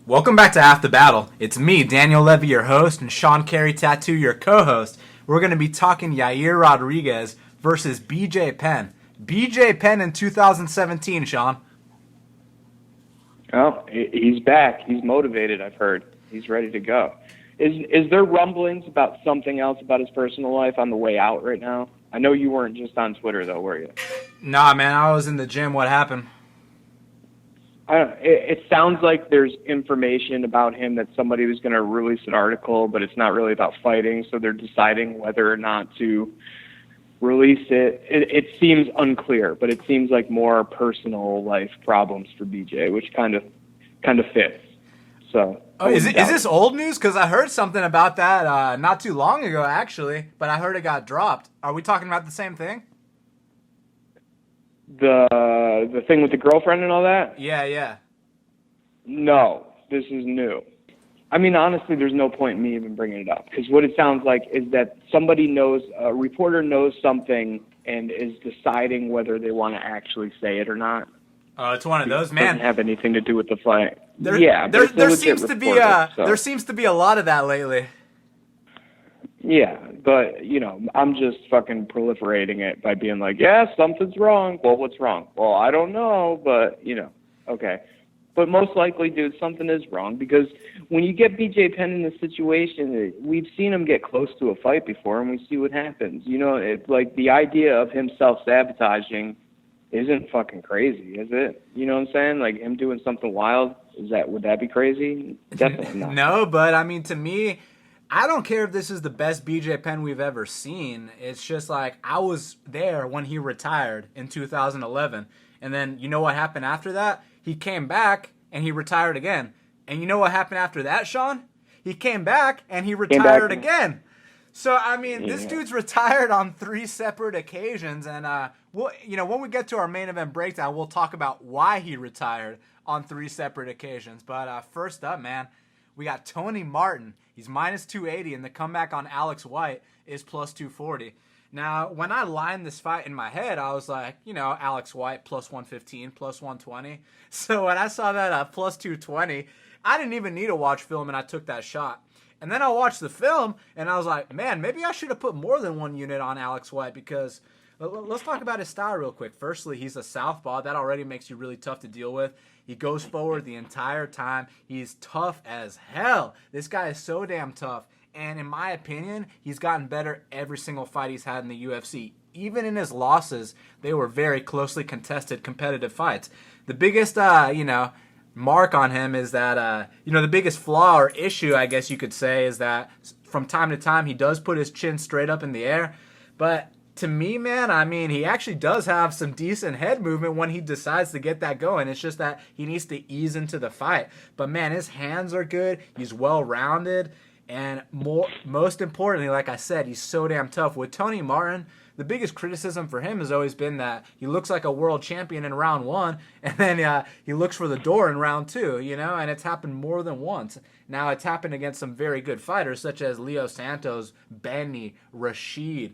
Welcome back to Half the Battle. It's me, Daniel Levi, your host, and Sean Carey Tattoo, your co-host. We're going to be talking Yair Rodriguez versus BJ Penn. BJ Penn in 2017, Sean. Oh, he's back. He's motivated, I've heard. He's ready to go. Is there rumblings about something else about his personal life on the way out right now? I know you weren't just on Twitter, though, were you? Nah, man, I was in the gym. What happened? It sounds like there's information about him that somebody was going to release an article, but it's not really about fighting, so they're deciding whether or not to release it. It seems unclear, but it seems like more personal life problems for BJ, which kind of fits. So, is this old news? Because I heard something about that not too long ago, actually, but I heard it got dropped. Are we talking about the same thing? The thing with the girlfriend and all that? Yeah. No, this is new. I mean, honestly, there's no point in me even bringing it up, because what it sounds like is that somebody knows, a reporter knows something and is deciding whether they want to actually say it or not. Oh, it's one of those, man. Doesn't have anything to do with the fight. There seems to be there seems to be a lot of that lately. Yeah, but, I'm just fucking proliferating it by being like, yeah, something's wrong. Well, what's wrong? Well, I don't know, but, okay. But most likely, dude, something is wrong, because when you get BJ Penn in this situation, we've seen him get close to a fight before, and we see what happens. It's like the idea of him self-sabotaging isn't fucking crazy, is it? You know what I'm saying? Like, him doing something wild, would that be crazy? Definitely not. No, but, I mean, to me, I don't care if this is the best BJ Penn we've ever seen. It's just like, I was there when he retired in 2011. And then, you know what happened after that? He came back and he retired again. And you know what happened after that, Sean? He came back and he retired again. So, I mean, this dude's retired on 3 separate occasions. And, when we get to our main event breakdown, we'll talk about why he retired on 3 separate occasions. But first up, man, we got Tony Martin. He's minus 280, and the comeback on Alex White is plus 240. Now, when I lined this fight in my head, I was like, Alex White plus 115, plus 120. So when I saw that plus 220, I didn't even need to watch film, and I took that shot. And then I watched the film, and I was like, man, maybe I should have put more than 1 unit on Alex White, because let's talk about his style real quick. Firstly, he's a southpaw. That already makes you really tough to deal with. He goes forward the entire time. He's tough as hell. This guy is so damn tough. And in my opinion, he's gotten better every single fight he's had in the UFC. Even in his losses, they were very closely contested, competitive fights. The biggest, mark on him is that, the biggest flaw or issue, I guess you could say, is that from time to time he does put his chin straight up in the air. But to me, man, I mean, he actually does have some decent head movement when he decides to get that going. It's just that he needs to ease into the fight. But, man, his hands are good. He's well-rounded. And most importantly, like I said, he's so damn tough. With Tony Martin, the biggest criticism for him has always been that he looks like a world champion in round 1, and then he looks for the door in round 2, and it's happened more than once. Now, it's happened against some very good fighters, such as Leo Santos, Benny, Rashid.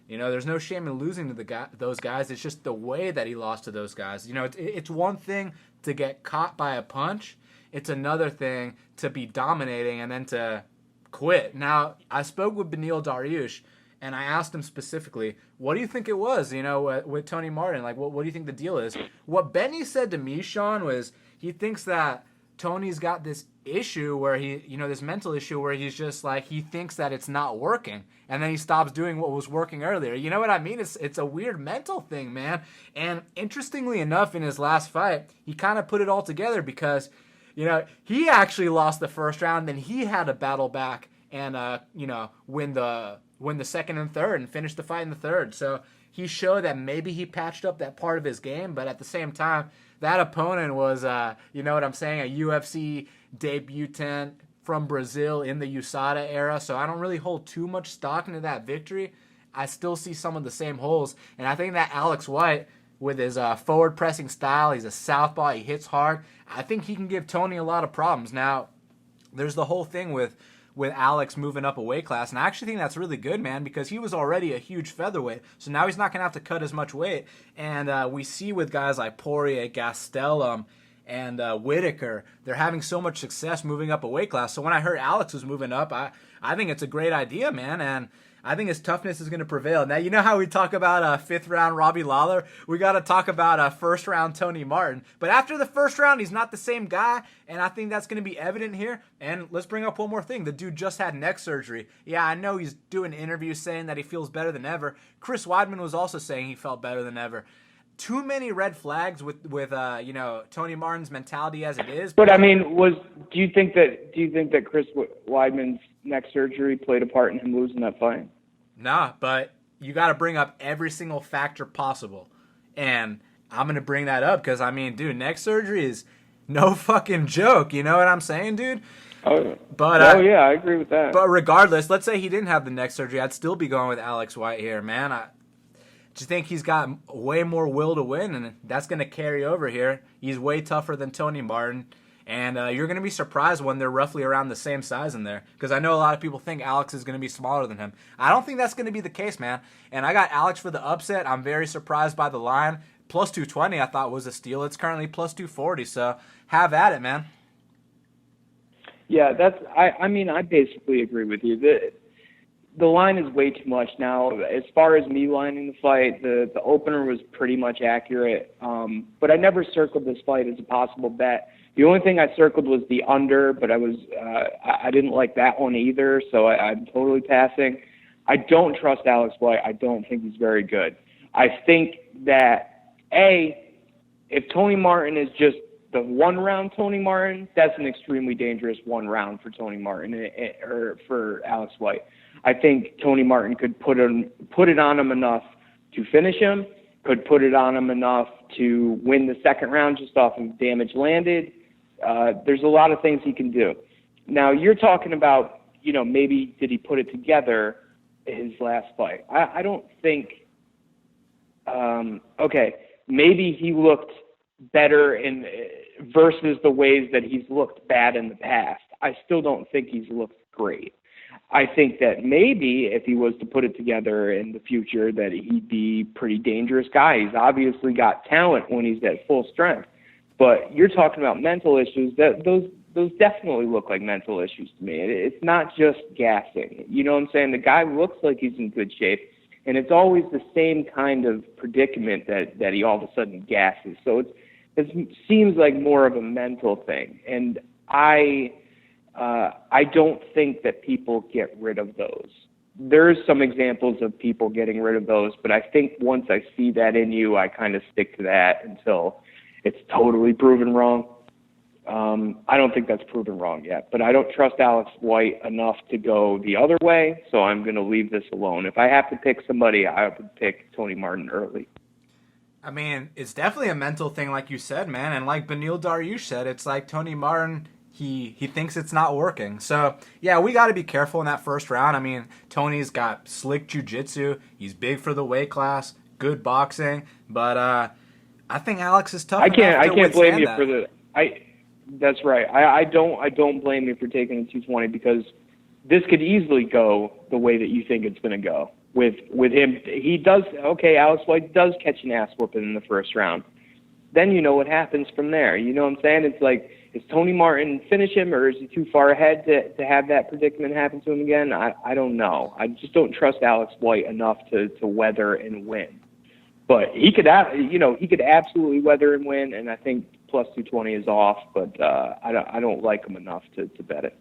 There's no shame in losing to those guys. It's just the way that he lost to those guys. It's one thing to get caught by a punch. It's another thing to be dominating and then to quit. Now, I spoke with Beneil Dariush, and I asked him specifically, what do you think it was, with Tony Martin? Like, what do you think the deal is? What Benny said to me, Sean, was he thinks that Tony's got this issue where this mental issue where he's just like, he thinks that it's not working, and then he stops doing what was working earlier. You know what I mean? It's a weird mental thing, man. And interestingly enough, in his last fight, he kind of put it all together, because he actually lost the first round, then he had to battle back and win the second and third and finish the fight in the third. So he showed that maybe he patched up that part of his game, but at the same time, that opponent was, a UFC debutant from Brazil in the USADA era. So I don't really hold too much stock into that victory. I still see some of the same holes. And I think that Alex White, with his forward-pressing style, he's a southpaw, he hits hard. I think he can give Tony a lot of problems. Now, there's the whole thing with Alex moving up a weight class, and I actually think that's really good, man, because he was already a huge featherweight, so now he's not going to have to cut as much weight. And we see with guys like Poirier, Gastelum, and Whitaker. They're having so much success moving up a weight class. So when I heard Alex was moving up, I think it's a great idea, man. And I think his toughness is going to prevail. Now, you know how we talk about fifth round Robbie Lawler? We got to talk about first round Tony Martin. But after the first round, he's not the same guy, and I think that's going to be evident here. And let's bring up one more thing. The dude just had neck surgery. Yeah, I know he's doing interviews saying that he feels better than ever. Chris Weidman was also saying he felt better than ever. Too many red flags with Tony Martin's mentality as it is. But I mean, do you think that Chris Weidman's neck surgery played a part in him losing that fight? Nah, but you got to bring up every single factor possible, and I'm gonna bring that up because I mean, dude, neck surgery is no fucking joke. You know what I'm saying, dude? Oh, but yeah, I agree with that. But regardless, let's say he didn't have the neck surgery, I'd still be going with Alex White here, man. I just think he's got way more will to win, and that's going to carry over here. He's way tougher than Tony Martin, and you're going to be surprised when they're roughly around the same size in there, because I know a lot of people think Alex is going to be smaller than him. I don't think that's going to be the case, man, and I got Alex for the upset. I'm very surprised by the line. Plus 220 I thought was a steal. It's currently plus 240, so have at it, man. Yeah, I mean, I basically agree with you. The line is way too much now. As far as me lining the fight, the opener was pretty much accurate. But I never circled this fight as a possible bet. The only thing I circled was the under, but I didn't like that one either, so I'm totally passing. I don't trust Alex White. I don't think he's very good. I think that, if Tony Martin is just the one-round Tony Martin, that's an extremely dangerous one round for Tony Martin or for Alex White. I think Tony Martin could put it on him enough to finish him, could put it on him enough to win the second round just off of damage landed. There's a lot of things he can do. Now, you're talking about, maybe did he put it together his last fight? I don't think, maybe he looked better versus the ways that he's looked bad in the past. I still don't think he's looked great. I think that maybe if he was to put it together in the future that he'd be a pretty dangerous guy. He's obviously got talent when he's at full strength. But you're talking about mental issues. Those definitely look like mental issues to me. It's not just gassing. You know what I'm saying? The guy looks like he's in good shape, and it's always the same kind of predicament that he all of a sudden gasses. So it seems like more of a mental thing. And I don't think that people get rid of those. There's some examples of people getting rid of those, but I think once I see that in you, I kind of stick to that until it's totally proven wrong. I don't think that's proven wrong yet, but I don't trust Alex White enough to go the other way, so I'm going to leave this alone. If I have to pick somebody, I would pick Tony Martin early. I mean, it's definitely a mental thing, like you said, man, and like Beneil Dariush said, it's like Tony Martin, he thinks it's not working. So, yeah, we got to be careful in that first round. I mean, Tony's got slick jiu-jitsu. He's big for the weight class, good boxing. But I think Alex is tough. I can't blame you for the that's right. I don't blame you for taking the 220 because this could easily go the way that you think it's going to go. With him, he does, Alex White does catch an ass whooping in the first round. Then you know what happens from there. You know what I'm saying? It's like, is Tony Martin finish him, or is he too far ahead to have that predicament happen to him again? I don't know. I just don't trust Alex White enough to weather and win. But he could absolutely weather and win, and I think plus 220 is off, but I don't like him enough to bet it.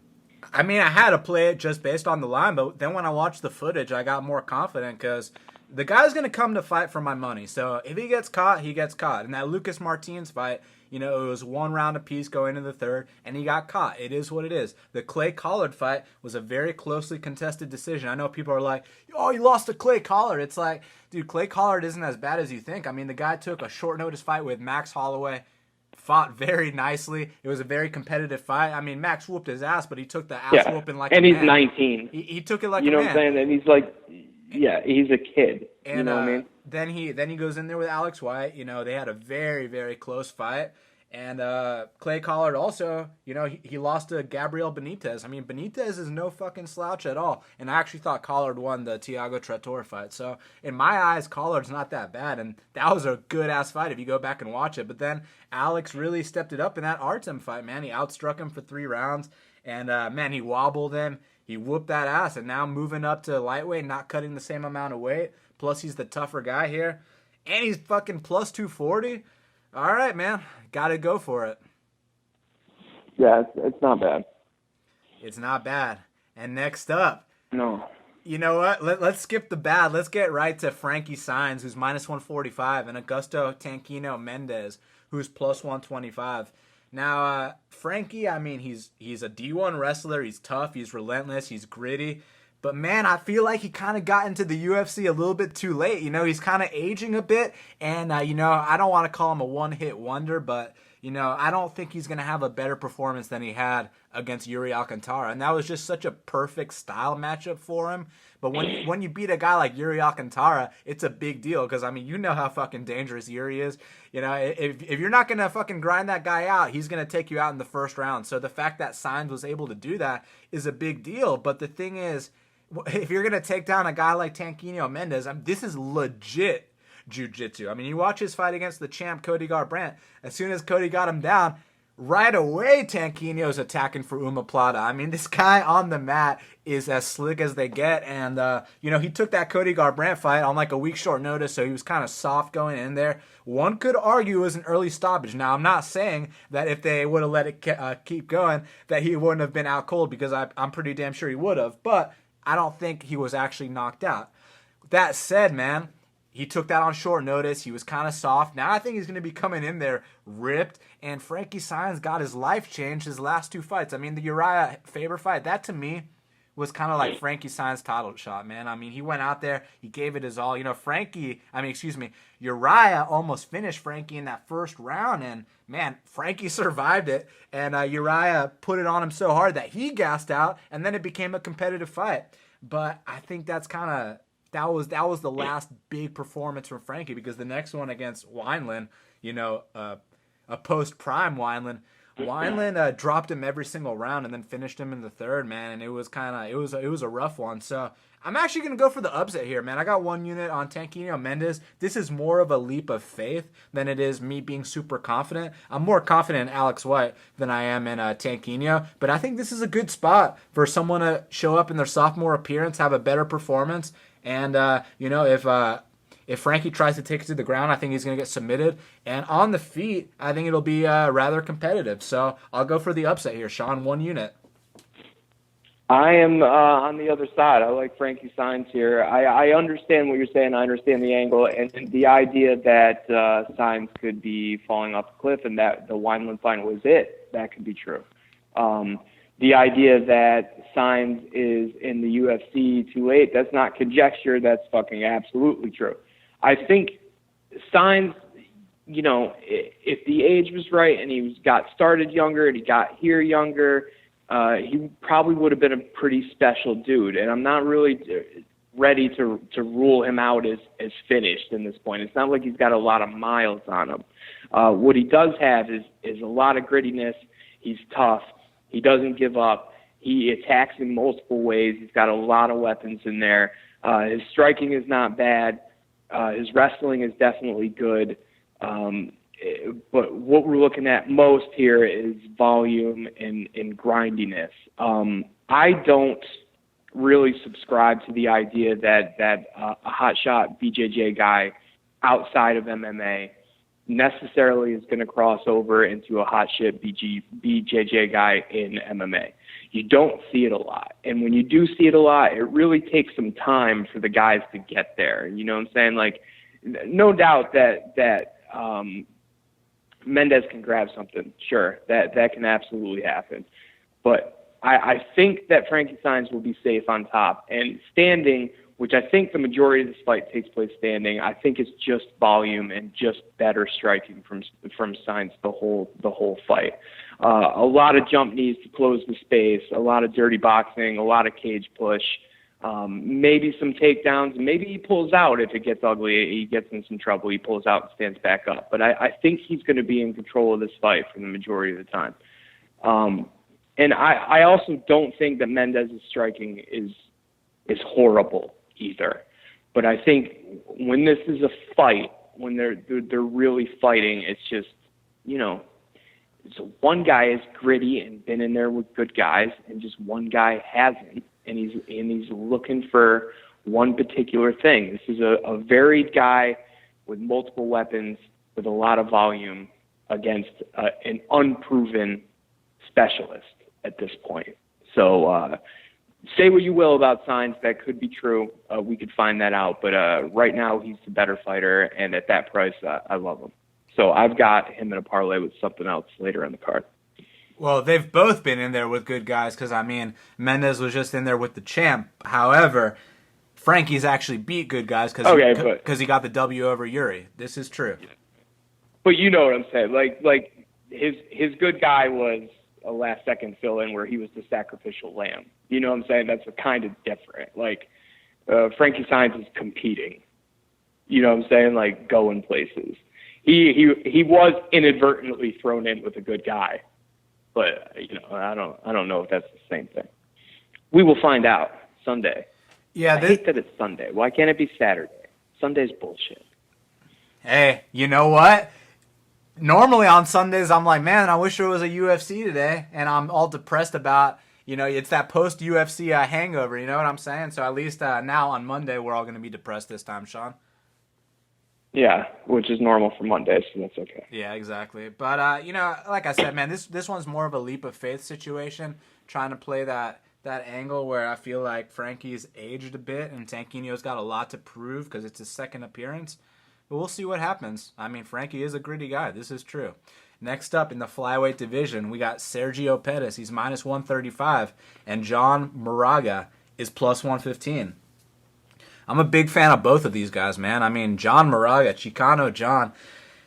I mean, I had to play it just based on the line, but then when I watched the footage, I got more confident because the guy's going to come to fight for my money. So if he gets caught, he gets caught. And that Lucas Martins fight, it was one round apiece going into the third, and he got caught. It is what it is. The Clay Collard fight was a very closely contested decision. I know people are like, oh, you lost to Clay Collard. It's like, dude, Clay Collard isn't as bad as you think. I mean, the guy took a short notice fight with Max Holloway, fought very nicely. It was a very competitive fight. I mean, Max whooped his ass, but he took the ass whooping like a man. And he's 19. He took it like a man. You know what I'm saying? And he's like, he's a kid. And, you know what I mean? Then he goes in there with Alex White. They had a very, very close fight. And Clay Collard also, he lost to Gabriel Benitez. I mean, Benitez is no fucking slouch at all. And I actually thought Collard won the Thiago Trator fight. So in my eyes, Collard's not that bad. And that was a good-ass fight if you go back and watch it. But then Alex really stepped it up in that Artem fight, man. He outstruck him for 3 rounds. And, man, he wobbled him. He whooped that ass. And now moving up to lightweight, not cutting the same amount of weight. Plus, he's the tougher guy here. And he's fucking plus 240. All right, man. Got to go for it. Yeah, it's not bad. It's not bad. And next up. No. You know what? Let's skip the bad. Let's get right to Frankie Saenz, who's minus 145, and Augusto Tanquino Mendes, who's plus 125. Now, Frankie, I mean, he's a D1 wrestler. He's tough. He's relentless. He's gritty. But, man, I feel like he kind of got into the UFC a little bit too late. He's kind of aging a bit. And, I don't want to call him a one-hit wonder, but, I don't think he's going to have a better performance than he had against Yuri Alcantara. And that was just such a perfect style matchup for him. But when you beat a guy like Yuri Alcantara, it's a big deal because, I mean, you know how fucking dangerous Yuri is. If you're not going to fucking grind that guy out, he's going to take you out in the first round. So the fact that Saenz was able to do that is a big deal. But the thing is, if you're going to take down a guy like Tanquino Mendes, this is legit jiu-jitsu. I mean, you watch his fight against the champ Cody Garbrandt. As soon as Cody got him down, right away Tanquino's attacking for omoplata. I mean, this guy on the mat is as slick as they get. And, he took that Cody Garbrandt fight on like a week short notice, so he was kind of soft going in there. One could argue it was an early stoppage. Now, I'm not saying that if they would have let it keep going, that he wouldn't have been out cold, because I'm pretty damn sure he would have. But I don't think he was actually knocked out. That said, man, he took that on short notice. He was kind of soft. Now I think he's going to be coming in there ripped. And Frankie Saenz got his life changed his last 2 fights. I mean, the Uriah Faber fight, that to me was kind of like Frankie Saenz' title shot, man. I mean, he went out there, he gave it his all. Uriah almost finished Frankie in that first round, and man, Frankie survived it, and Uriah put it on him so hard that he gassed out, and then it became a competitive fight. But I think that was the last big performance from Frankie, because the next one against Wineland, a post-prime Wineland dropped him every single round and then finished him in the third, man, and it was a rough one. So I'm actually going to go for the upset here, man. I got 1 unit on Tanquino Mendes. This is more of a leap of faith than it is me being super confident. I'm more confident in Alex White than I am in Tanquino, but I think this is a good spot for someone to show up in their sophomore appearance, have a better performance, and if Frankie tries to take it to the ground, I think he's going to get submitted. And on the feet, I think it'll be rather competitive. So I'll go for the upset here. Sean, 1 unit. I am on the other side. I like Frankie Saenz here. I understand what you're saying. I understand the angle. And the idea that Saenz could be falling off the cliff and that the Wineland fight was it, that could be true. The idea that Saenz is in the UFC too late, that's not conjecture. That's fucking absolutely true. I think Saenz, if the age was right and he got started younger and he got here younger, he probably would have been a pretty special dude. And I'm not really ready to rule him out as finished in this point. It's not like he's got a lot of miles on him. What he does have is a lot of grittiness. He's tough. He doesn't give up. He attacks in multiple ways. He's got a lot of weapons in there. His striking is not bad. His wrestling is definitely good. But what we're looking at most here is volume and grindiness. I don't really subscribe to the idea that a hotshot BJJ guy outside of MMA necessarily is going to cross over into a hot shit BJJ guy in MMA. You don't see it a lot. And when you do see it a lot, it really takes some time for the guys to get there. You know what I'm saying? Like, no doubt that Mendes can grab something. Sure, that can absolutely happen. But I think that Frankie Saenz will be safe on top. And standing, which I think the majority of this fight takes place standing, I think it's just volume and just better striking from Saenz the whole fight. A lot of jump knees to close the space, a lot of dirty boxing, a lot of cage push. maybe some takedowns. Maybe he pulls out if it gets ugly. He gets in some trouble. He pulls out and stands back up. But I think he's going to be in control of this fight for the majority of the time. And I also don't think that Mendes' striking is horrible either. But I think when this is a fight, when they're really fighting, it's just, so one guy is gritty and been in there with good guys, and just one guy hasn't, and he's looking for one particular thing. This is a varied guy with multiple weapons, with a lot of volume against an unproven specialist at this point. So say what you will about Saenz, that could be true. We could find that out, but right now he's the better fighter, and at that price, I love him. So I've got him in a parlay with something else later on the card. Well, they've both been in there with good guys because, Mendes was just in there with the champ. However, Frankie's actually beat good guys because he got the W over Yair. This is true. But you know what I'm saying. Like his good guy was a last-second fill-in where he was the sacrificial lamb. You know what I'm saying? That's kind of different. Like, Frankie Saenz is competing. You know what I'm saying? Like, going places. He was inadvertently thrown in with a good guy, but I don't know if that's the same thing. We will find out Sunday. Yeah, I hate that it's Sunday. Why can't it be Saturday? Sunday's bullshit. Hey, you know what? Normally on Sundays I'm like, man, I wish there was a UFC today, and I'm all depressed about it's that post UFC hangover. You know what I'm saying? So at least now on Monday we're all going to be depressed this time, Sean. Yeah, which is normal for Monday, so that's okay. Yeah, exactly. But, like I said, man, this one's more of a leap of faith situation, trying to play that angle where I feel like Frankie's aged a bit and Tanquinho's got a lot to prove because it's his second appearance. But we'll see what happens. Frankie is a gritty guy. This is true. Next up in the flyweight division, we got Sergio Pettis. He's minus 135, and John Moraga is plus 115. I'm a big fan of both of these guys, man. John Moraga, Chicano John,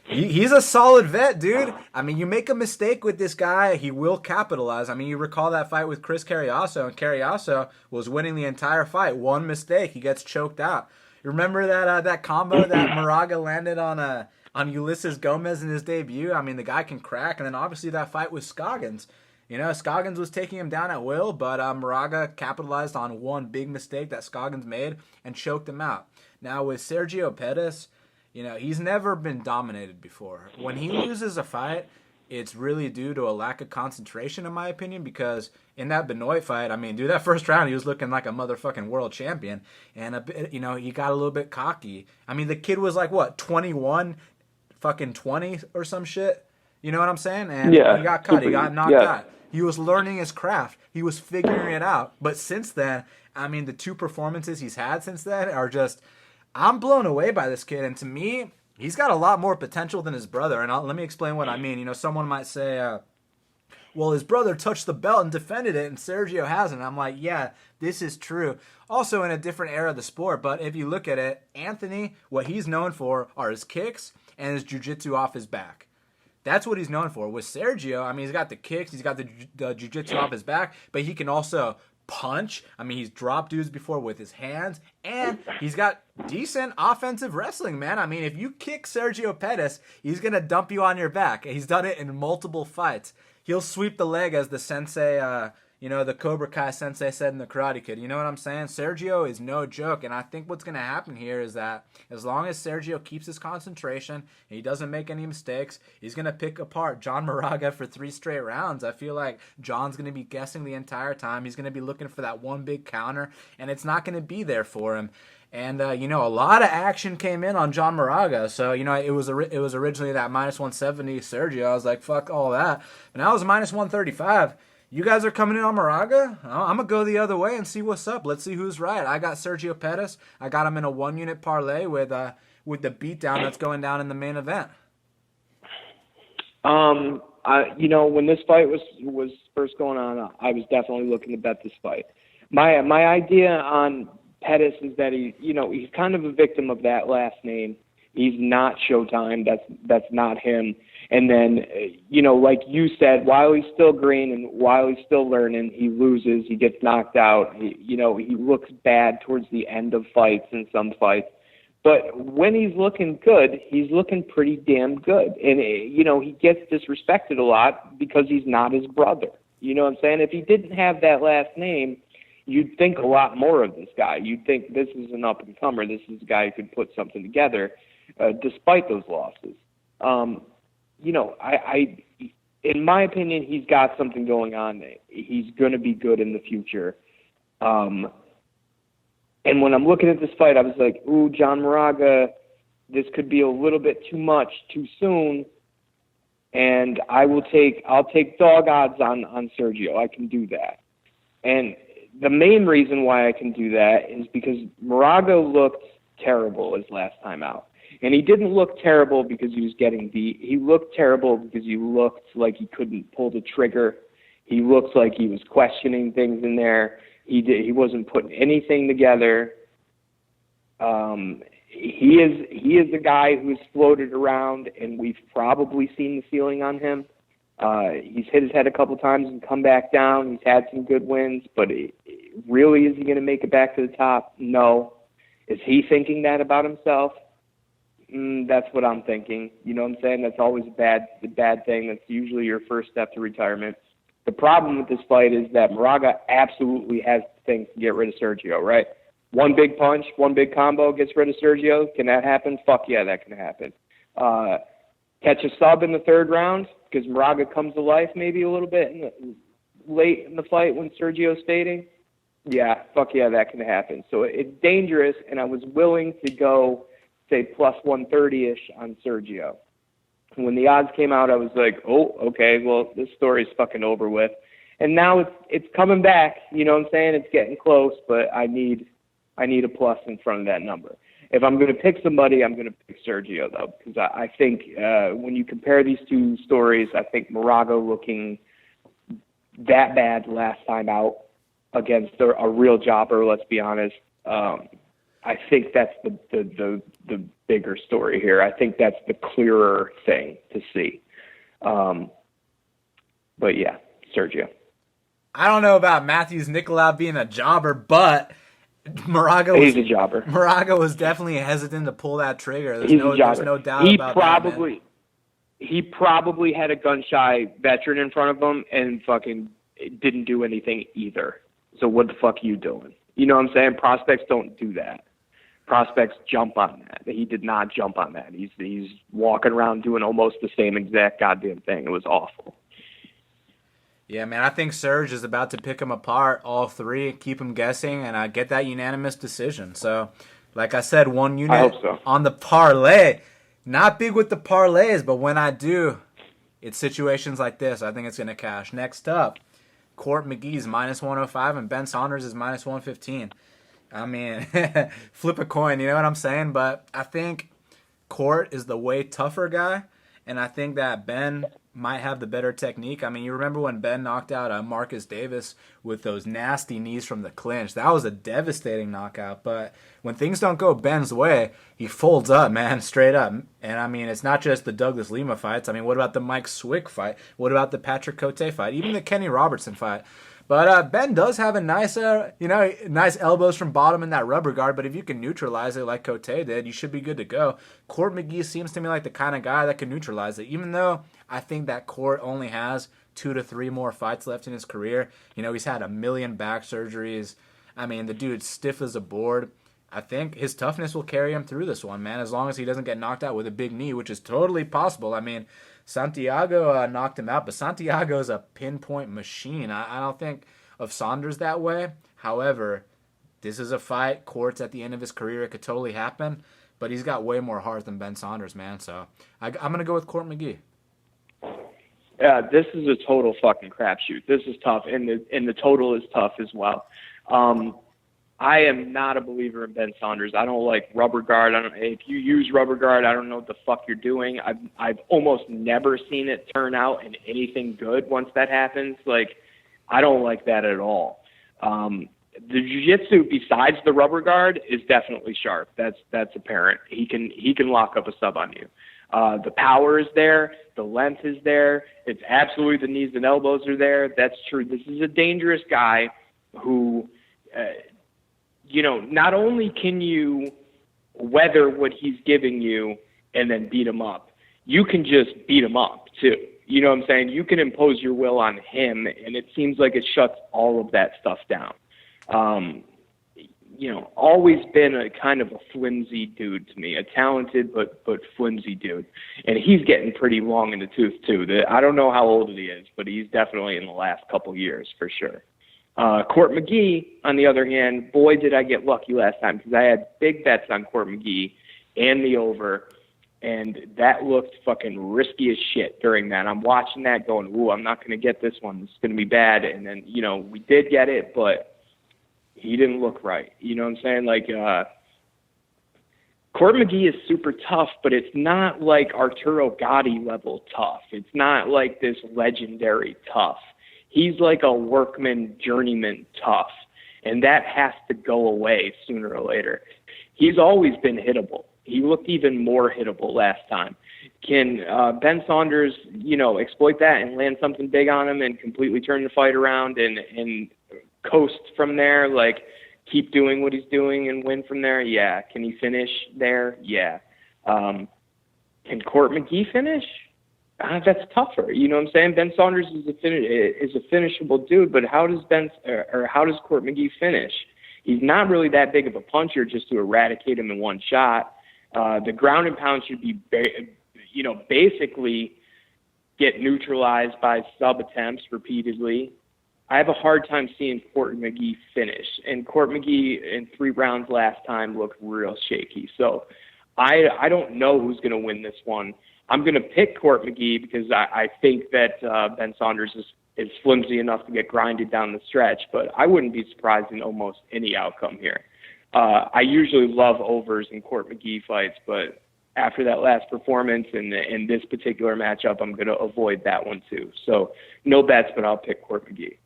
he's a solid vet, dude. You make a mistake with this guy, he will capitalize. You recall that fight with Chris Carriasso, and Carriasso was winning the entire fight. One mistake, he gets choked out. You remember that combo that Moraga landed on Ulysses Gomez in his debut? The guy can crack, and then obviously that fight with Scoggins. Scoggins was taking him down at will, but Moraga capitalized on one big mistake that Scoggins made and choked him out. Now with Sergio Pettis, he's never been dominated before. When he loses a fight, it's really due to a lack of concentration, in my opinion, because in that Benoit fight, dude, that first round, he was looking like a motherfucking world champion, and he got a little bit cocky. The kid was like, what, 21, fucking 20 or some shit? You know what I'm saying? And he got cut. He got knocked out. He was learning his craft. He was figuring it out. But since then, the two performances he's had since then are just, I'm blown away by this kid. And to me, he's got a lot more potential than his brother. And let me explain what I mean. Someone might say, well, his brother touched the belt and defended it, and Sergio hasn't. I'm like, yeah, this is true. Also in a different era of the sport. But if you look at it, Anthony, what he's known for are his kicks and his jiu-jitsu off his back. That's what he's known for. With Sergio, he's got the kicks, he's got the jiu-jitsu off his back, but he can also punch. He's dropped dudes before with his hands, and he's got decent offensive wrestling, man. If you kick Sergio Pettis, he's going to dump you on your back. He's done it in multiple fights. He'll sweep the leg, as the sensei, the Cobra Kai sensei said in the Karate Kid. You know what I'm saying? Sergio is no joke, and I think what's going to happen here is that as long as Sergio keeps his concentration and he doesn't make any mistakes, he's going to pick apart John Moraga for 3 straight rounds. I feel like John's going to be guessing the entire time. He's going to be looking for that one big counter, and it's not going to be there for him. And, a lot of action came in on John Moraga. So, it was originally that minus 170 Sergio. I was like, fuck all that. But now it's minus 135. You guys are coming in on Moraga? I'm going to go the other way and see what's up. Let's see who's right. I got Sergio Pettis. I got him in a 1-unit parlay with the beatdown that's going down in the main event. When this fight was first going on, I was definitely looking to bet this fight. My idea on Pettis is that he's kind of a victim of that last name. He's not Showtime. That's not him. And then, like you said, while he's still green and while he's still learning, he loses, he gets knocked out. He looks bad towards the end of fights in some fights. But when he's looking good, he's looking pretty damn good. And, he gets disrespected a lot because he's not his brother. You know what I'm saying? If he didn't have that last name, you'd think a lot more of this guy. You'd think this is an up-and-comer. This is a guy who could put something together despite those losses. In my opinion, he's got something going on. He's going to be good in the future. And when I'm looking at this fight, I was like, ooh, John Moraga, this could be a little bit too much too soon. And I'll take dog odds on Sergio. I can do that. And the main reason why I can do that is because Moraga looked terrible his last time out. And he didn't look terrible because he was getting beat. He looked terrible because he looked like he couldn't pull the trigger. He looked like he was questioning things in there. He wasn't putting anything together. He is a guy who's floated around, and we've probably seen the ceiling on him. He's hit his head a couple times and come back down. He's had some good wins, but really, is he going to make it back to the top? No. Is he thinking that about himself? That's what I'm thinking. You know what I'm saying? That's always a bad thing. That's usually your first step to retirement. The problem with this fight is that Moraga absolutely has things to get rid of Sergio, right? One big punch, one big combo gets rid of Sergio. Can that happen? Fuck yeah, that can happen. Catch a sub in the third round because Moraga comes to life maybe a little bit late in the fight when Sergio's fading. Yeah, fuck yeah, that can happen. So it's dangerous, and I was willing to go, say, plus 130-ish on Sergio. When the odds came out, I was like, oh, okay, well, this story's fucking over with. And now it's coming back, you know what I'm saying? It's getting close, but I need a plus in front of that number. If I'm going to pick somebody, I'm going to pick Sergio, though, because I think when you compare these two stories, I think Moraga looking that bad last time out against a real jobber, let's be honest, I think that's the bigger story here. I think that's the clearer thing to see. But yeah, Sergio. I don't know about Matthews Nicolau being a jobber, but he's a jobber. Moraga was definitely hesitant to pull that trigger. There's no doubt about that. He probably had a gun-shy veteran in front of him and fucking didn't do anything either. So what the fuck are you doing? You know what I'm saying? Prospects don't do that. Prospects jump on that. He did not jump on that. He's walking around doing almost the same exact goddamn thing. It was awful. Yeah, man, I think Serge is about to pick him apart, all three, keep him guessing, and get that unanimous decision. So, like I said, one unit I hope so. On the parlay. Not big with the parlays, but when I do, it's situations like this. I think it's going to cash. Next up, Court McGee's minus 105 and Ben Saunders is minus 115. I mean, flip a coin, you know what I'm saying? But I think Court is the way tougher guy, and I think that Ben might have the better technique. I mean, you remember when Ben knocked out Marcus Davis with those nasty knees from the clinch. That was a devastating knockout. But when things don't go Ben's way, he folds up, man, straight up. And, I mean, it's not just the Douglas Lima fights. I mean, what about the Mike Swick fight? What about the Patrick Cote fight? Even the Kenny Robertson fight. But Ben does have a nice, nice elbows from bottom in that rubber guard. But if you can neutralize it like Cote did, you should be good to go. Court McGee seems to me like the kind of guy that can neutralize it. Even though I think that Court only has 2 to 3 more fights left in his career. You know, he's had 1 million back surgeries. I mean, the dude's stiff as a board. I think his toughness will carry him through this one, man, as long as he doesn't get knocked out with a big knee, which is totally possible. I mean, Santiago knocked him out, but Santiago's a pinpoint machine. I don't think of Saunders that way. However, this is a fight. Court's at the end of his career. It could totally happen, but he's got way more heart than Ben Saunders, man. So I'm going to go with Court McGee. Yeah, this is a total fucking crapshoot. This is tough, and the total is tough as well. I am not a believer in Ben Saunders. I don't like rubber guard. If you use rubber guard, I don't know what the fuck you're doing. I've almost never seen it turn out in anything good once that happens. Like, I don't like that at all. The jiu-jitsu besides the rubber guard is definitely sharp. That's apparent. He can lock up a sub on you. The power is there. The length is there. It's absolutely the knees and elbows are there. That's true. This is a dangerous guy who, not only can you weather what he's giving you and then beat him up, you can just beat him up too. You know what I'm saying? You can impose your will on him, and it seems like it shuts all of that stuff down. Always been a kind of a flimsy dude to me, a talented but flimsy dude. And he's getting pretty long in the tooth too. I don't know how old he is, but he's definitely in the last couple years for sure. Court McGee, on the other hand, boy, did I get lucky last time, because I had big bets on Court McGee and the over, and that looked fucking risky as shit during that. I'm watching that going, ooh, I'm not going to get this one. It's going to be bad. And then, we did get it, but he didn't look right. You know what I'm saying? Like, Court McGee is super tough, but it's not like Arturo Gatti level tough. It's not like this legendary tough. He's like a workman, journeyman tough, and that has to go away sooner or later. He's always been hittable. He looked even more hittable last time. Can Ben Saunders, exploit that and land something big on him and completely turn the fight around and coast from there, like keep doing what he's doing and win from there? Yeah. Can he finish there? Yeah. Can Court McGee finish? That's tougher. You know what I'm saying? Ben Saunders is a finishable dude, but how does Court McGee finish? He's not really that big of a puncher just to eradicate him in one shot. The ground and pound should be, basically get neutralized by sub attempts repeatedly. I have a hard time seeing Court McGee finish, and Court McGee in 3 rounds last time looked real shaky. So I don't know who's going to win this one. I'm going to pick Court McGee because I think that Ben Saunders is flimsy enough to get grinded down the stretch, but I wouldn't be surprised in almost any outcome here. I usually love overs in Court McGee fights, but after that last performance and this particular matchup, I'm going to avoid that one too. So no bets, but I'll pick Court McGee.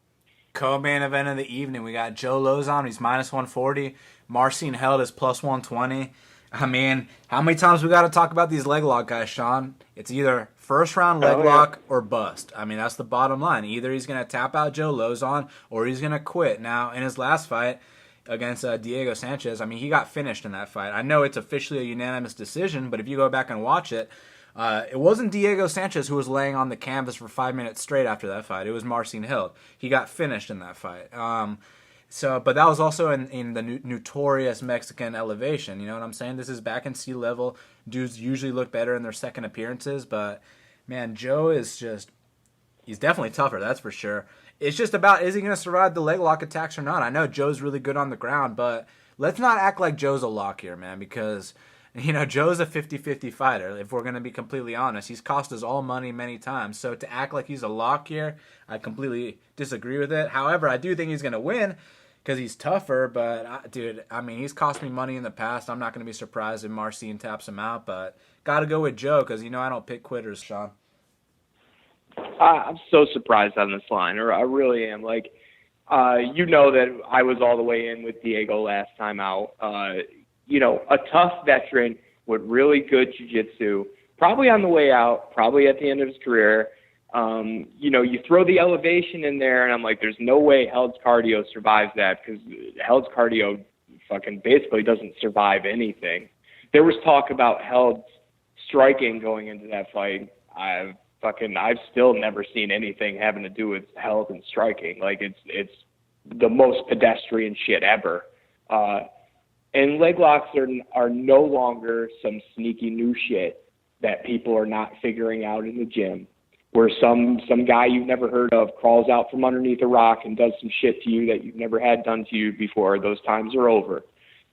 Co-main event of the evening, we got Joe Lauzon. He's minus 140. Marcin held is plus 120. I mean, how many times we got to talk about these leg lock guys, Sean? It's either first round leg lock or bust. I mean, that's the bottom line. Either he's going to tap out Joe Lauzon or he's going to quit. Now, in his last fight against Diego Sanchez, I mean, he got finished in that fight. I know it's officially a unanimous decision, but if you go back and watch it, it wasn't Diego Sanchez who was laying on the canvas for 5 minutes straight after that fight. It was Marcin Hill. He got finished in that fight. But that was also in the notorious Mexican elevation. You know what I'm saying? This is back in sea level. Dudes usually look better in their second appearances, but man, Joe is he's definitely tougher, that's for sure. It's just about, is he going to survive the leg lock attacks or not? I know Joe's really good on the ground, but let's not act like Joe's a lock here, man, because Joe's a 50-50 fighter, if we're going to be completely honest. He's cost us all money many times. So to act like he's a lock here, I completely disagree with it. However, I do think he's going to win because he's tougher. But, he's cost me money in the past. I'm not going to be surprised if Marcin taps him out. But got to go with Joe because, I don't pick quitters, Sean. I'm so surprised on this line, or I really am. Like, that I was all the way in with Diego last time out. A tough veteran with really good jiu-jitsu, probably on the way out, probably at the end of his career. You throw the elevation in there, and I'm like, there's no way Held's cardio survives that, because Held's cardio fucking basically doesn't survive anything. There was talk about Held's striking going into that fight. I've still never seen anything having to do with Held and striking. Like, it's the most pedestrian shit ever. And leg locks are no longer some sneaky new shit that people are not figuring out in the gym, where some guy you've never heard of crawls out from underneath a rock and does some shit to you that you've never had done to you before. Those times are over.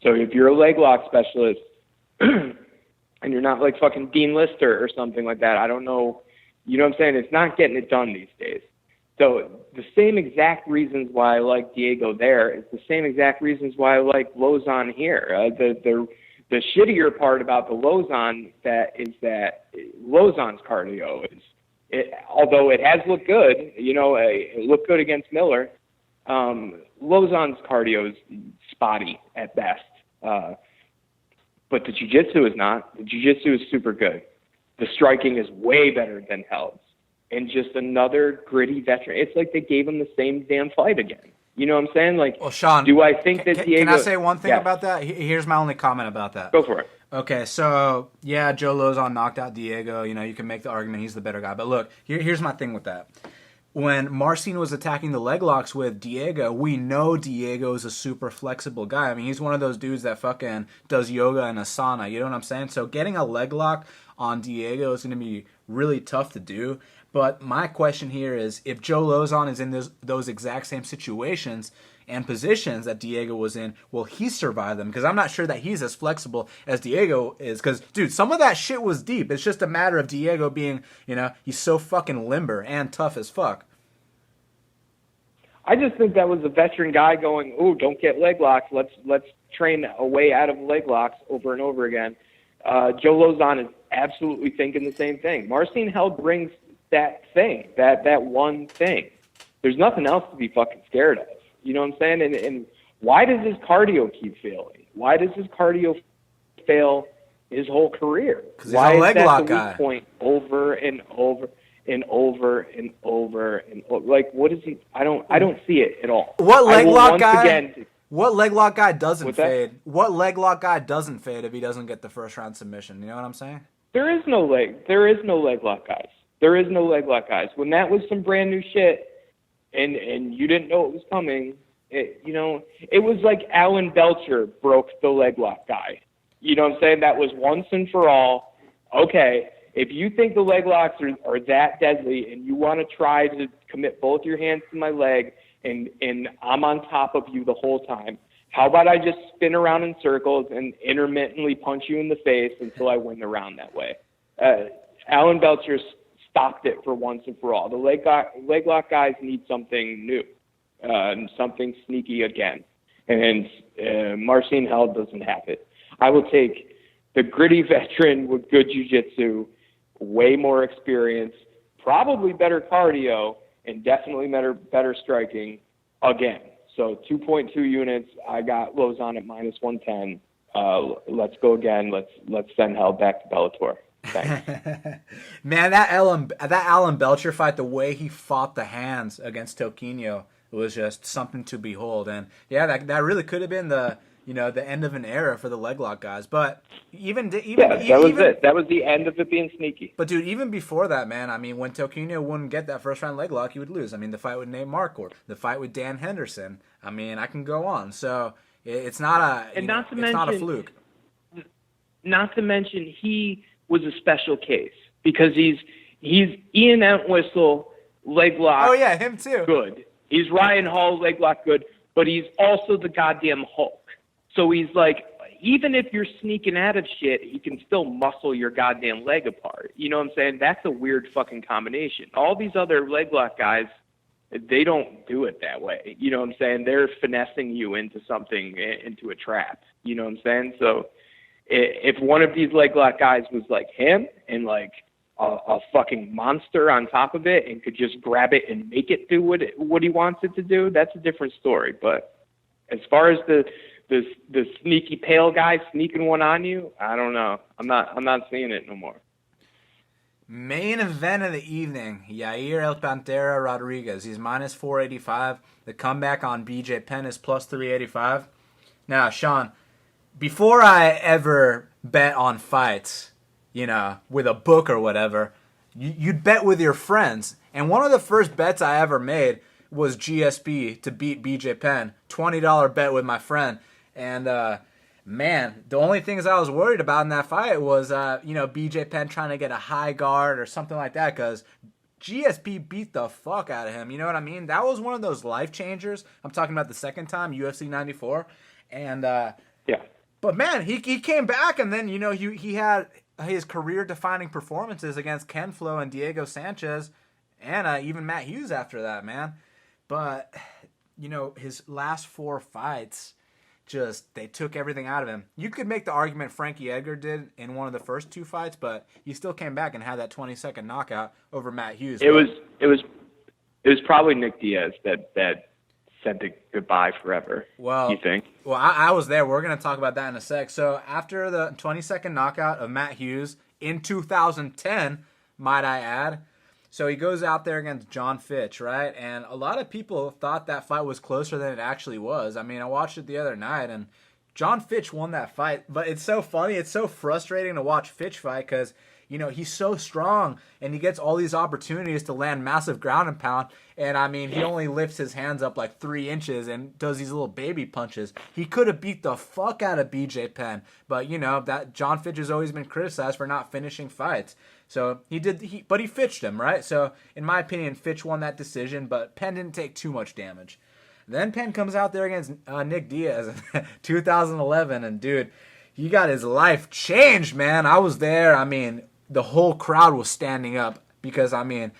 So if you're a leg lock specialist and you're not like fucking Dean Lister or something like that, I don't know. You know what I'm saying? It's not getting it done these days. So the same exact reasons why I like Diego there is the same exact reasons why I like Lauzon here. The shittier part about the Lauzon is that Lauzon's cardio although it has looked good, it looked good against Miller. Lauzon's cardio is spotty at best. But the jiu-jitsu is not. The jiu-jitsu is super good. The striking is way better than Held's. And just another gritty veteran. It's like they gave him the same damn fight again. You know what I'm saying? Like, well, Sean, do I think that Diego... Can I say one thing about that? Here's my only comment about that. Go for it. Okay, so, yeah, Joe Lauzon knocked out Diego. You know, you can make the argument he's the better guy. But look, here's my thing with that. When Marcin was attacking the leg locks with Diego, we know Diego is a super flexible guy. I mean, he's one of those dudes that fucking does yoga in a sauna. You know what I'm saying? So getting a leg lock on Diego is going to be really tough to do. But my question here is, if Joe Lauzon is in those exact same situations and positions that Diego was in, will he survive them? Because I'm not sure that he's as flexible as Diego is. Because, dude, some of that shit was deep. It's just a matter of Diego being, you know, he's so fucking limber and tough as fuck. I just think that was a veteran guy going, "Ooh, don't get leg locks. Let's train a way out of leg locks over and over again." Joe Lauzon is absolutely thinking the same thing. Marcin Held brings that thing, that one thing. There's nothing else to be fucking scared of. You know what I'm saying? And why does his cardio keep failing? Why does his cardio fail his whole career? Because he's a leg lock guy. Point over and over and over and over and over. Like, what is he? I don't see it at all. What leg lock guy? What leg lock guy doesn't fade? What leg lock guy doesn't fade if he doesn't get the first round submission? You know what I'm saying? There is no leg lock guys. There is no leg lock guys. When that was some brand new shit, and you didn't know it was coming, it was like Alan Belcher broke the leg lock guy. You know what I'm saying? That was once and for all. Okay, if you think the leg locks are that deadly and you want to try to commit both your hands to my leg and I'm on top of you the whole time, how about I just spin around in circles and intermittently punch you in the face until I win the round that way? Alan Belcher stopped it for once and for all. The leg lock guys need something new, something sneaky again. And Marcin Held doesn't have it. I will take the gritty veteran with good jiu-jitsu, way more experience, probably better cardio, and definitely better striking again. So 2.2 units. I got Lauzon at -110. Let's go again. Let's send Held back to Bellator. Thanks. Man, that Alan Belcher fight, the way he fought the hands against Toquinho was just something to behold. And yeah, that really could have been the end of an era for the leg lock guys. But that was it. That was the end of it being sneaky. But dude, even before that, man, I mean, when Toquinho wouldn't get that first round leg lock, he would lose. I mean, the fight with Nate Marquardt, the fight with Dan Henderson. I mean, I can go on. So it's not a fluke. Not to mention, he was a special case because he's Ian Entwistle leg lock. Oh yeah, him too. Good. He's Ryan Hall leg lock good, but he's also the goddamn Hulk. So he's like, even if you're sneaking out of shit, he can still muscle your goddamn leg apart. You know what I'm saying? That's a weird fucking combination. All these other leg lock guys, they don't do it that way. You know what I'm saying? They're finessing you into something, into a trap. You know what I'm saying? So if one of these leg lock guys was like him and like a fucking monster on top of it and could just grab it and make it do what he wants it to do, that's a different story. But as far as the sneaky pale guy sneaking one on you, I don't know. I'm not seeing it no more. Main event of the evening, Yair El Pantera Rodriguez. He's -485. The comeback on BJ Penn is +385. Now, Sean, before I ever bet on fights, with a book or whatever, you'd bet with your friends. And one of the first bets I ever made was GSP to beat BJ Penn. $20 bet with my friend. And, man, the only things I was worried about in that fight was, BJ Penn trying to get a high guard or something like that, because GSP beat the fuck out of him. You know what I mean? That was one of those life changers. I'm talking about the second time, UFC 94. And, yeah. But, man, he came back, and then, he had his career-defining performances against Ken Flo and Diego Sanchez and even Matt Hughes after that, man. But, his last 4 fights, they took everything out of him. You could make the argument Frankie Edgar did in one of the first 2 fights, but he still came back and had that 20-second knockout over Matt Hughes. It was probably Nick Diaz that said goodbye forever. Well, you think? Well, I was there. We're going to talk about that in a sec. So after the 20-second knockout of Matt Hughes in 2010, might I add. So he goes out there against John Fitch, right? And a lot of people thought that fight was closer than it actually was. I mean, I watched it the other night, and John Fitch won that fight. But it's so funny. It's so frustrating to watch Fitch fight because, you know, he's so strong, and he gets all these opportunities to land massive ground and pound. And, I mean, he only lifts his hands up like 3 inches and does these little baby punches. He could have beat the fuck out of BJ Penn. But, you know, that John Fitch has always been criticized for not finishing fights. So but he Fitched him, right? So in my opinion, Fitch won that decision, but Penn didn't take too much damage. Then Penn comes out there against Nick Diaz in 2011, and dude, he got his life changed, man. I was there. I mean, the whole crowd was standing up because, I mean,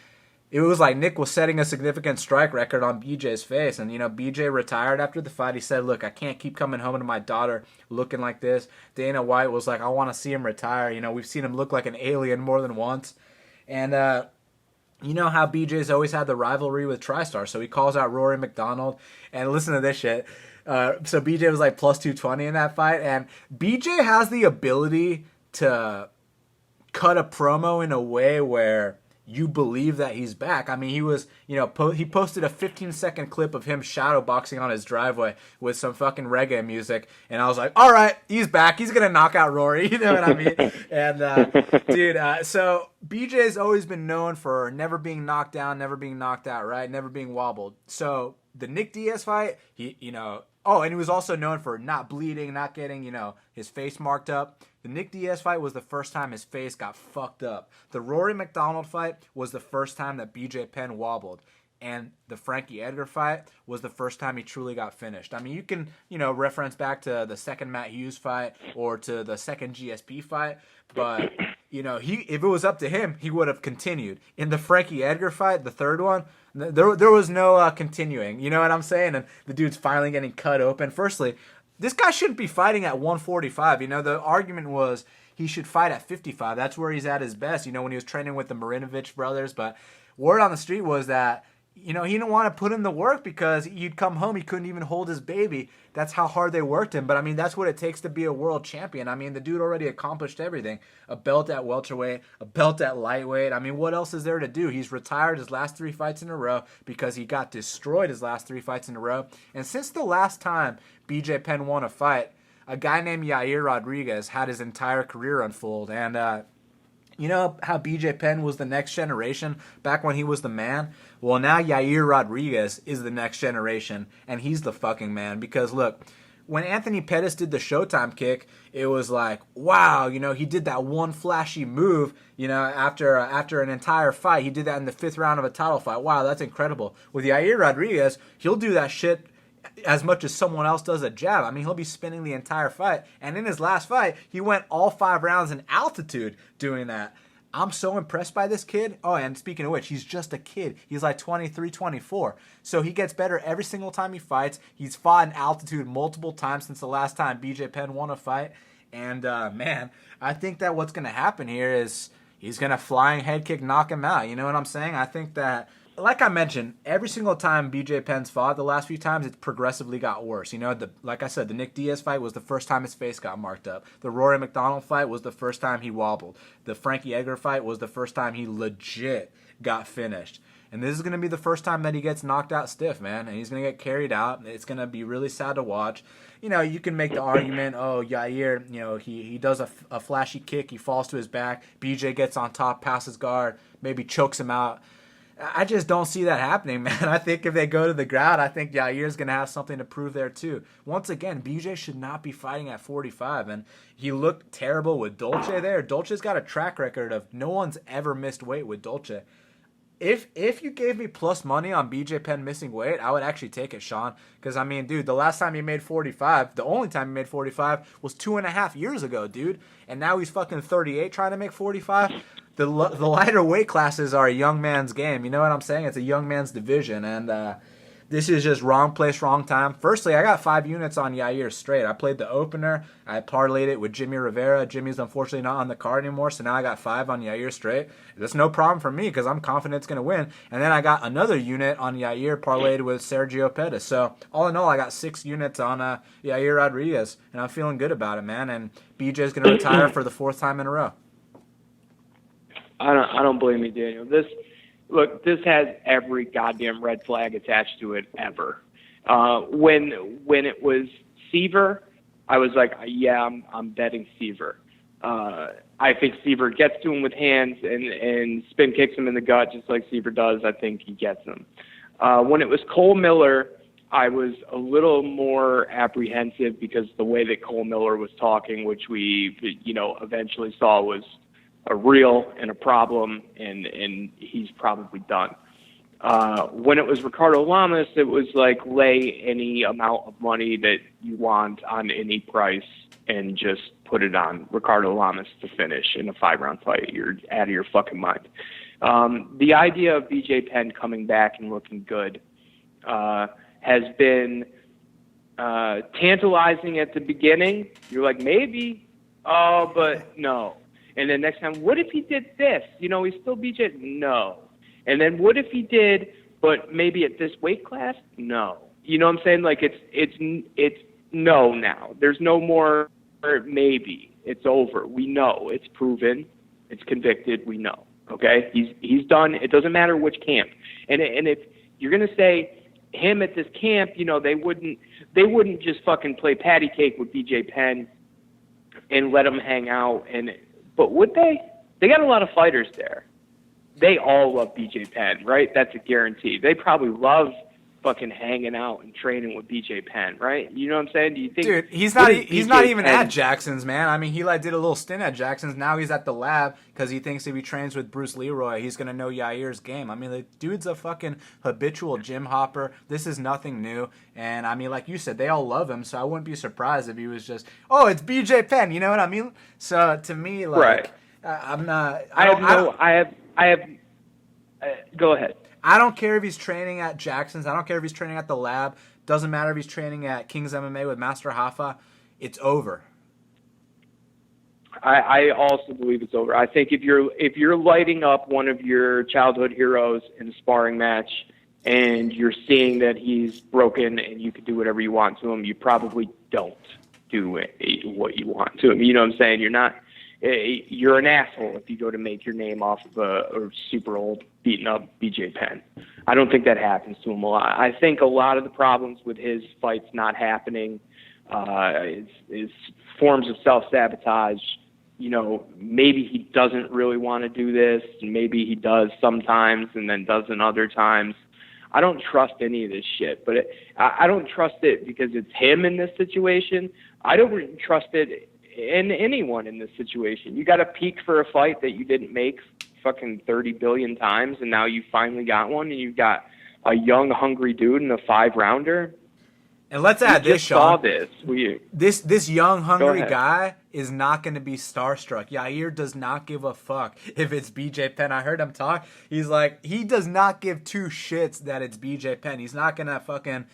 it was like Nick was setting a significant strike record on BJ's face. And, you know, BJ retired after the fight. He said, look, I can't keep coming home to my daughter looking like this. Dana White was like, I want to see him retire. You know, we've seen him look like an alien more than once. And, you know how BJ's always had the rivalry with TriStar. So he calls out Rory McDonald. And listen to this shit. So BJ was like plus 220 in that fight. And BJ has the ability to cut a promo in a way where you believe that he's back. I mean, he was, you know, he posted a 15-second clip of him shadowboxing on his driveway with some fucking reggae music, and I was like, all right, he's back. He's gonna knock out Rory. You know what I mean? And dude, so BJ's always been known for never being knocked down, never being knocked out, right? Never being wobbled. So the Nick Diaz fight, he, you know. Oh, and he was also known for not bleeding, not getting, you know, his face marked up. The Nick Diaz fight was the first time his face got fucked up. The Rory McDonald fight was the first time that BJ Penn wobbled. And the Frankie Edgar fight was the first time he truly got finished. I mean, you can, you know, reference back to the second Matt Hughes fight or to the second GSP fight. But, you know, if it was up to him, he would have continued. In the Frankie Edgar fight, the third one, there was no continuing. You know what I'm saying? And the dude's finally getting cut open. Firstly, this guy shouldn't be fighting at 145. You know, the argument was he should fight at 55. That's where he's at his best, you know, when he was training with the Marinovich brothers. But word on the street was that, you know, he didn't want to put in the work because he'd come home, he couldn't even hold his baby. That's how hard they worked him. But, I mean, that's what it takes to be a world champion. I mean, the dude already accomplished everything. A belt at welterweight, a belt at lightweight. I mean, what else is there to do? He's retired his last 3 fights in a row because he got destroyed his last 3 fights in a row. And since the last time BJ Penn won a fight, a guy named Yair Rodriguez had his entire career unfold. And, you know how BJ Penn was the next generation back when he was the man? Well, now Yair Rodriguez is the next generation, and he's the fucking man. Because, look, when Anthony Pettis did the Showtime kick, it was like, wow, you know, he did that one flashy move, you know, after an entire fight. He did that in the 5th round of a title fight. Wow, that's incredible. With Yair Rodriguez, he'll do that shit as much as someone else does a jab. I mean, he'll be spinning the entire fight. And in his last fight, he went all 5 rounds in altitude doing that. I'm so impressed by this kid. Oh, and speaking of which, he's just a kid. He's like 23, 24. So he gets better every single time he fights. He's fought in altitude multiple times since the last time BJ Penn won a fight. And, man, I think that what's going to happen here is he's going to flying head kick knock him out. You know what I'm saying? I think that, like I mentioned, every single time BJ Penn's fought the last few times, it progressively got worse. You know, like I said, the Nick Diaz fight was the first time his face got marked up. The Rory McDonald fight was the first time he wobbled. The Frankie Edgar fight was the first time he legit got finished. And this is going to be the first time that he gets knocked out stiff, man. And he's going to get carried out. It's going to be really sad to watch. You know, you can make the argument, oh, Yair, you know, he does a flashy kick. He falls to his back. BJ gets on top, passes guard, maybe chokes him out. I just don't see that happening, man. I think if they go to the ground, I think Yair's going to have something to prove there, too. Once again, BJ should not be fighting at 45, and he looked terrible with Dolce there. Dolce's got a track record of no one's ever missed weight with Dolce. If you gave me plus money on BJ Penn missing weight, I would actually take it, Sean. Because, I mean, dude, the last time he made 45, the only time he made 45 was 2.5 years ago, dude. And now he's fucking 38 trying to make 45. The lighter weight classes are a young man's game. You know what I'm saying? It's a young man's division. And this is just wrong place, wrong time. Firstly, I got 5 units on Yair straight. I played the opener. I parlayed it with Jimmy Rivera. Jimmy's unfortunately not on the card anymore, so now I got 5 on Yair straight. That's no problem for me because I'm confident it's going to win. And then I got another unit on Yair parlayed with Sergio Pettis. So all in all, I got 6 units on Yair Rodriguez, and I'm feeling good about it, man. And BJ's going to retire for the 4th time in a row. I don't blame you, Daniel. This has every goddamn red flag attached to it ever. When it was Seaver, I was like, yeah, I'm betting Seaver. I think Seaver gets to him with hands and spin kicks him in the gut just like Seaver does. I think he gets him. When it was Cole Miller, I was a little more apprehensive because the way that Cole Miller was talking, which we, eventually saw was a real and a problem, and he's probably done. When it was Ricardo Lamas, it was like lay any amount of money that you want on any price and just put it on Ricardo Lamas to finish in a 5-round fight. You're out of your fucking mind. The idea of BJ Penn coming back and looking good has been tantalizing at the beginning. You're like, maybe, but no. And then next time, what if he did this? He's still BJ? No. And then what if he did, but maybe at this weight class? No. You know what I'm saying? Like it's no now. There's no more maybe. It's over. We know. It's proven. It's convicted. We know. Okay? He's done. It doesn't matter which camp. And if you're gonna say him at this camp, they wouldn't just fucking play patty cake with BJ Penn and let him hang out. But would they? They got a lot of fighters there. They all love BJ Penn, right? That's a guarantee. They probably love fucking hanging out and training with BJ Penn, right? You know what I'm saying? Do you think? Dude, he's not even Penn at Jackson's, man. I mean, he did a little stint at Jackson's. Now he's at the lab because he thinks if he trains with Bruce Leroy, he's gonna know Yair's game. I mean, the dude's a fucking habitual gym hopper. This is nothing new, and I mean, like you said, they all love him. So I wouldn't be surprised if he was just, oh, it's BJ Penn. You know what I mean? So to me, like, right. I'm not. Go ahead. I don't care if he's training at Jackson's. I don't care if he's training at the lab. Doesn't matter if he's training at King's MMA with Master Hoffa. It's over. I also believe it's over. I think if you're lighting up one of your childhood heroes in a sparring match and you're seeing that he's broken and you can do whatever you want to him, you probably don't do what you want to him. You know what I'm saying? You're an asshole if you go to make your name off of a super old, beaten up BJ Penn. I don't think that happens to him a lot. I think a lot of the problems with his fights not happening is forms of self-sabotage. Maybe he doesn't really want to do this, and maybe he does sometimes and then doesn't other times. I don't trust any of this shit, but I don't trust it because it's him in this situation. I don't trust it in anyone in this situation. You got to peak for a fight that you didn't make fucking 30 billion times, and now you finally got one, and you've got a young, hungry dude in a 5-rounder. And let's add this, Sean. This young, hungry guy is not going to be starstruck. Yair does not give a fuck if it's BJ Penn. I heard him talk. He's like, he does not give two shits that it's BJ Penn. He's not going to fucking,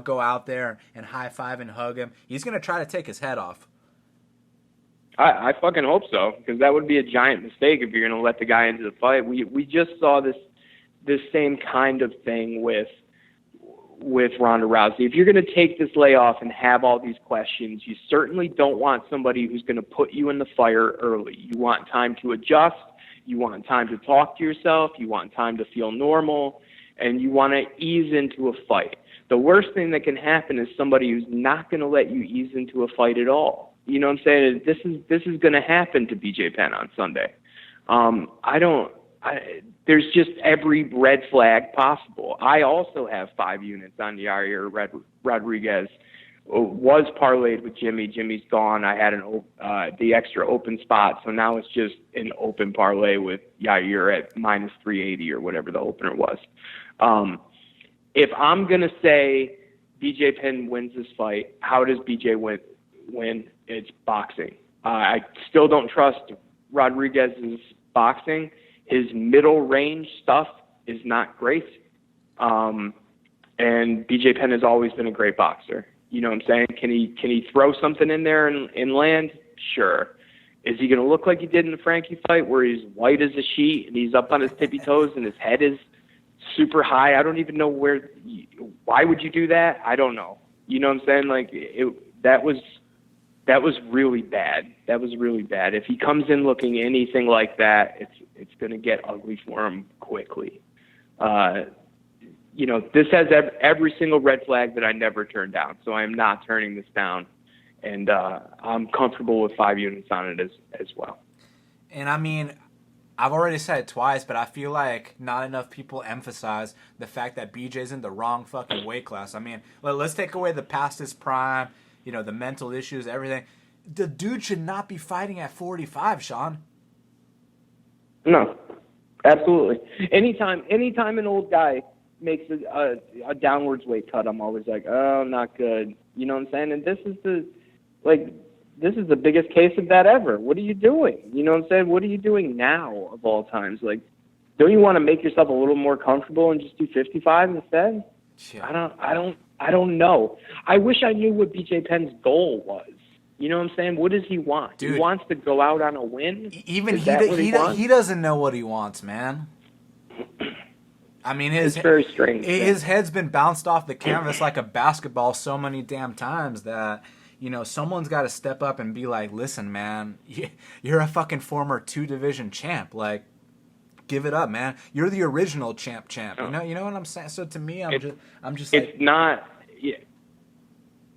go out there and high-five and hug him. He's going to try to take his head off. I fucking hope so, because that would be a giant mistake if you're going to let the guy into the fight. We just saw this same kind of thing with Ronda Rousey. If you're going to take this layoff and have all these questions, you certainly don't want somebody who's going to put you in the fire early. You want time to adjust. You want time to talk to yourself. You want time to feel normal, and you want to ease into a fight. The worst thing that can happen is somebody who's not going to let you ease into a fight at all. You know what I'm saying? This is going to happen to BJ Penn on Sunday. There's just every red flag possible. I also have 5 units on Yair Rodriguez. Was parlayed with Jimmy. Jimmy's gone. I had the extra open spot, so now it's just an open parlay with Yair at minus 380 or whatever the opener was. If I'm going to say BJ Penn wins this fight, how does BJ win? It's boxing. I still don't trust Rodriguez's boxing. His middle range stuff is not great. And BJ Penn has always been a great boxer. You know what I'm saying? Can he throw something in there and land? Sure. Is he going to look like he did in the Frankie fight where he's white as a sheet and he's up on his tippy toes and his head is super high? I don't even know why would you do that? I don't know. You know what I'm saying? Like that was that was really bad. That was really bad. If he comes in looking anything like that, it's going to get ugly for him quickly. This has every single red flag that I never turned down, so I am not turning this down, and I'm comfortable with 5 units on it as well. And I mean, I've already said it twice, but I feel like not enough people emphasize the fact that BJ's in the wrong fucking weight class. I mean, let's take away the past his prime, the mental issues, everything. The dude should not be fighting at 45, Sean. No, absolutely. Anytime an old guy makes a downwards weight cut, I'm always like, oh, not good. You know what I'm saying? And this is the biggest case of that ever. What are you doing? You know what I'm saying? What are you doing now of all times? Like, don't you want to make yourself a little more comfortable and just do 55 instead? Yeah. I don't know. I wish I knew what BJ Penn's goal was. You know what I'm saying? What does he want? Dude, he wants to go out on a win? Even he doesn't know what he wants, man. I mean, it's very strange. His head's been bounced off the canvas like a basketball so many damn times that, someone's got to step up and be like, listen, man, you're a fucking former 2-division champ. Like, give it up, man. You're the original champ. Oh. You know what I'm saying? So to me, I'm just it's like, not. Yeah.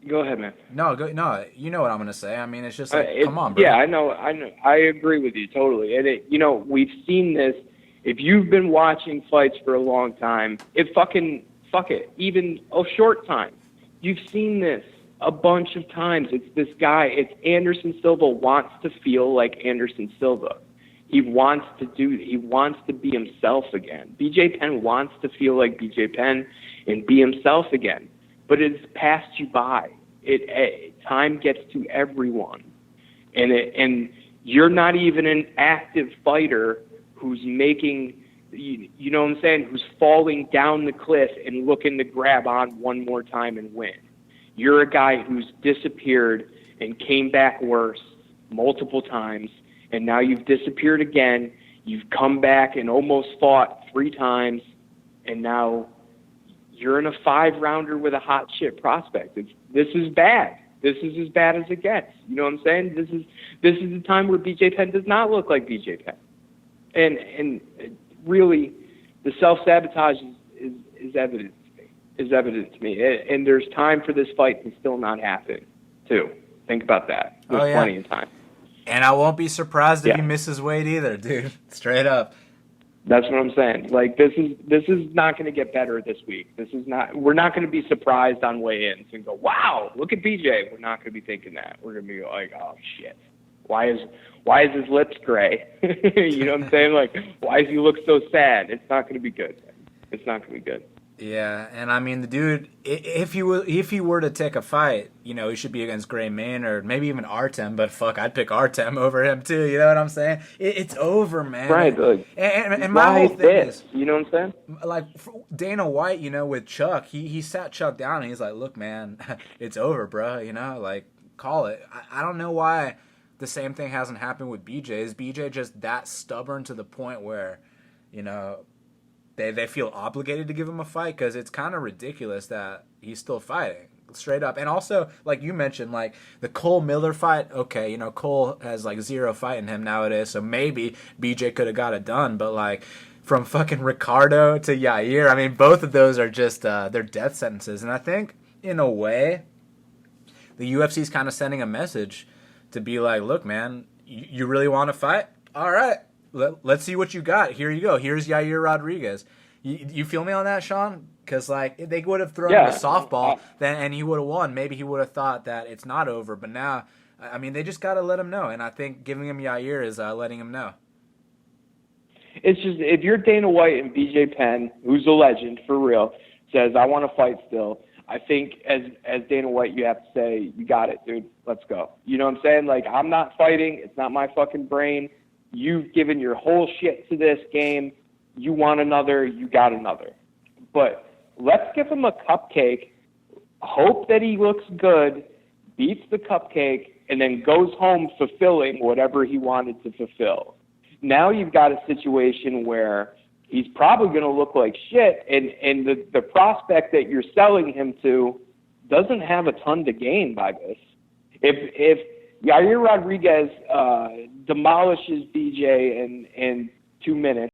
Go ahead, man. No, you know what I'm gonna say. I mean, it's just like, come on, bro. Yeah, I know. I agree with you totally. And we've seen this. If you've been watching fights for a long time, even a short time, you've seen this a bunch of times. It's this guy. It's Anderson Silva wants to feel like Anderson Silva. He wants to be himself again. BJ Penn wants to feel like BJ Penn and be himself again. But it's passed you by. Time gets to everyone, and you're not even an active fighter who's making, you know what I'm saying, who's falling down the cliff and looking to grab on one more time and win. You're a guy who's disappeared and came back worse multiple times, and now you've disappeared again. You've come back and almost fought 3 times, and now you're in a 5-rounder with a hot shit prospect. This is bad. This is as bad as it gets. You know what I'm saying? This is the time where BJ Penn does not look like BJ Penn. And really, the self-sabotage is evident to me. Evident to me. And there's time for this fight to still not happen, too. Think about that. There's plenty of time. And I won't be surprised if he misses weight either, dude. Straight up. That's what I'm saying. Like, this is not going to get better this week. We're not going to be surprised on weigh-ins and go, wow, look at BJ. We're not going to be thinking that. We're going to be like, oh shit, why is his lips gray? You know what I'm saying? Like, why does he look so sad? It's not going to be good. It's not going to be good. Yeah, and I mean, the dude, if he were to take a fight, he should be against Gray Maynard, maybe even Artem, but fuck, I'd pick Artem over him too, you know what I'm saying? It's over, man. Right, look. And my whole thing is, you know what I'm saying? Like, Dana White, with Chuck, he sat Chuck down and he's like, look, man, it's over, bro, like, call it. I don't know why the same thing hasn't happened with BJ. Is BJ just that stubborn to the point where, they feel obligated to give him a fight? Because it's kind of ridiculous that he's still fighting, straight up. And also, like you mentioned, like the Cole Miller fight, okay, Cole has like 0 fight in him nowadays, so maybe BJ could have got it done. But like from fucking Ricardo to Yair, I mean, both of those are just they're death sentences. And I think in a way, the UFC's kind of sending a message to be like, look, man, you really want to fight? All right. Let's see what you got. Here you go. Here's Yair Rodriguez. You feel me on that, Sean? Because like if they would have thrown him a softball, and he would have won. Maybe he would have thought that it's not over. But now, I mean, they just got to let him know. And I think giving him Yair is letting him know. It's just, if you're Dana White and BJ Penn, who's a legend for real, says I want to fight still, I think as Dana White, you have to say, you got it, dude. Let's go. You know what I'm saying? Like, I'm not fighting. It's not my fucking brain. You've given your whole shit to this game. You want another, you got another. But let's give him a cupcake, hope that he looks good, beats the cupcake, and then goes home fulfilling whatever he wanted to fulfill. Now you've got a situation where he's probably going to look like shit, and the prospect that you're selling him to doesn't have a ton to gain by this. If Yair Rodriguez demolishes BJ in 2 minutes.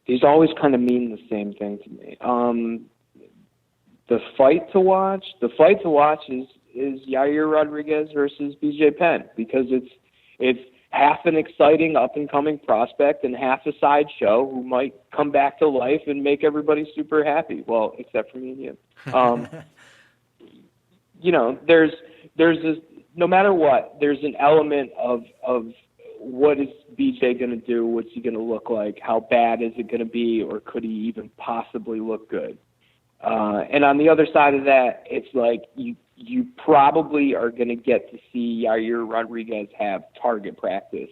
These always kind of mean the same thing to me. The fight to watch is Yair Rodriguez versus BJ Penn, because it's half an exciting up and coming prospect and half a sideshow who might come back to life and make everybody super happy. Well, except for me and you. You know, there's this, no matter what, there's an element of what is BJ going to do? What's he going to look like? How bad is it going to be? Or could he even possibly look good? And on the other side of that, it's like you probably are going to get to see Yair Rodriguez have target practice